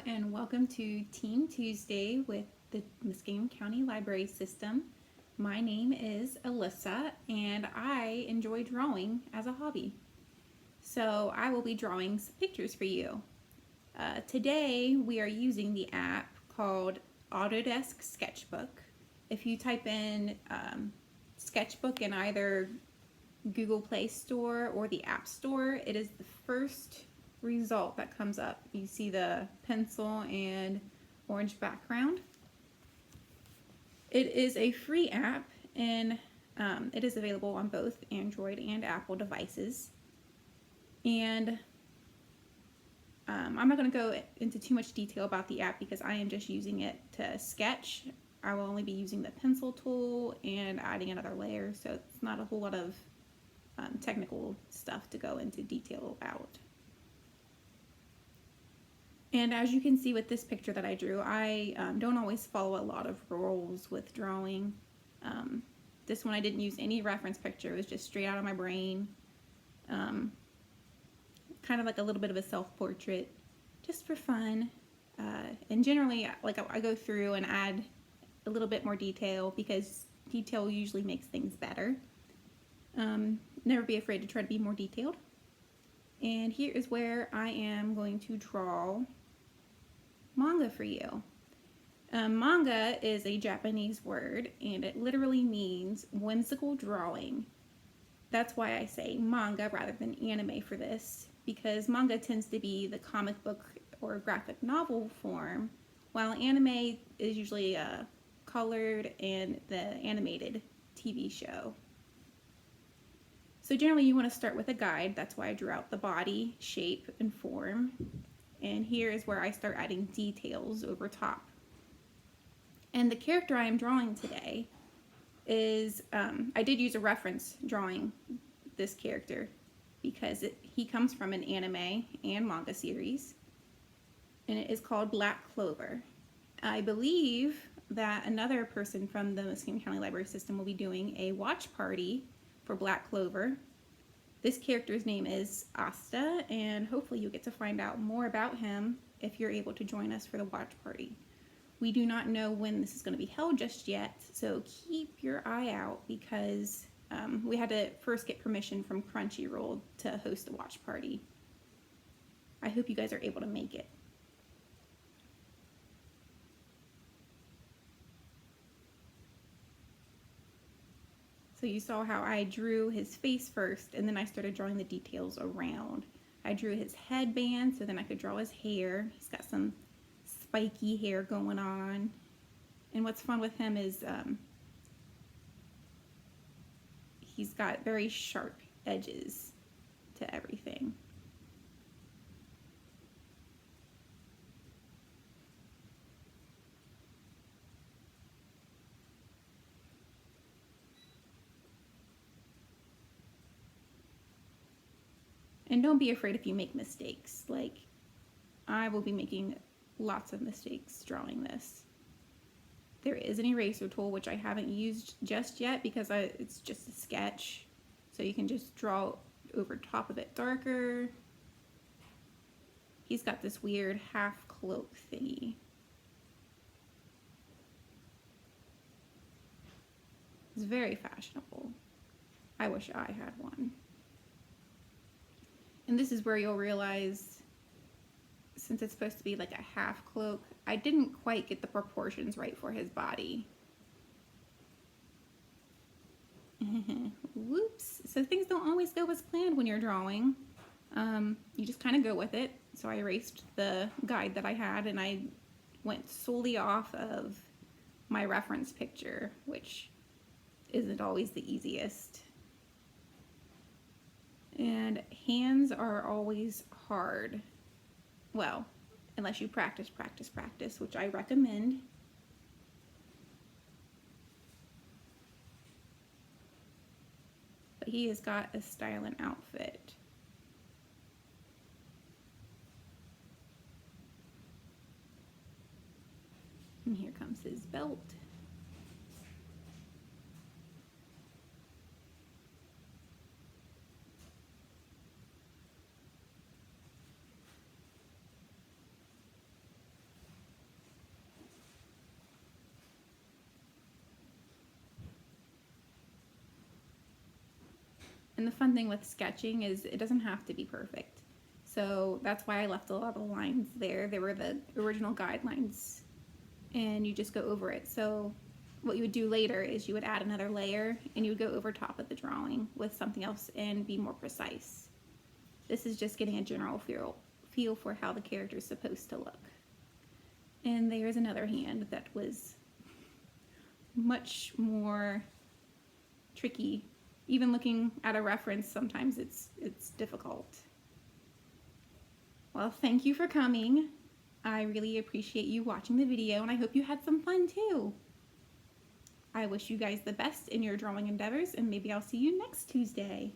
and welcome to Team Tuesday with the Muskingum County Library System. My name is Alyssa and I enjoy drawing as a hobby. So I will be drawing some pictures for you. Today we are using the app called Autodesk Sketchbook. If you type in Sketchbook in either Google Play Store or the App Store, it is the first result that comes up. You see the pencil and orange background. It is a free app and it is available on both Android and Apple devices. And I'm not going to go into too much detail about the app because I am just using it to sketch. I will only be using the pencil tool and adding another layer, so it's not a whole lot of technical stuff to go into detail about. And as you can see with this picture that I drew, I don't always follow a lot of rules with drawing. This one I didn't use any reference picture, it was just straight out of my brain. Kind of like a little bit of a self-portrait, just for fun. And generally, like I go through and add a little bit more detail because detail usually makes things better. Never be afraid to try to be more detailed. And here is where I am going to draw manga for you. Manga is a Japanese word and it literally means whimsical drawing. That's why I say manga rather than anime for this, because manga tends to be the comic book or graphic novel form, while anime is usually colored and the animated TV show. So generally you want to start with a guide. That's why I drew out the body, shape, and form. And here is where I start adding details over top. And the character I am drawing today is, I did use a reference drawing this character because he comes from an anime and manga series. And it is called Black Clover. I believe that another person from the Muskingum County Library System will be doing a watch party for Black Clover. This character's name is Asta, and hopefully you'll get to find out more about him if you're able to join us for the watch party. We do not know when this is going to be held just yet, so keep your eye out because we had to first get permission from Crunchyroll to host the watch party. I hope you guys are able to make it. So you saw how I drew his face first and then I started drawing the details around. I drew his headband so then I could draw his hair. He's got some spiky hair going on. And what's fun with him is he's got very sharp edges to everything. And don't be afraid if you make mistakes. Like, I will be making lots of mistakes drawing this. There is an eraser tool, which I haven't used just yet because it's just a sketch. So you can just draw over top of it darker. He's got this weird half cloak thingy. It's very fashionable. I wish I had one. And this is where you'll realize, since it's supposed to be like a half cloak, I didn't quite get the proportions right for his body. Whoops. So things don't always go as planned when you're drawing. You just kind of go with it. So I erased the guide that I had and I went solely off of my reference picture, which isn't always the easiest. And hands are always hard. Well, unless you practice, which I recommend. But he has got a styling outfit. And here comes his belt. And the fun thing with sketching is it doesn't have to be perfect. So that's why I left a lot of the lines there. They were the original guidelines, and you just go over it. So what you would do later is you would add another layer and you would go over top of the drawing with something else and be more precise. This is just getting a general feel for how the character is supposed to look. And there's another hand that was much more tricky. Even looking at a reference, sometimes it's difficult. Well, thank you for coming. I really appreciate you watching the video, and I hope you had some fun too. I wish you guys the best in your drawing endeavors, and maybe I'll see you next Tuesday.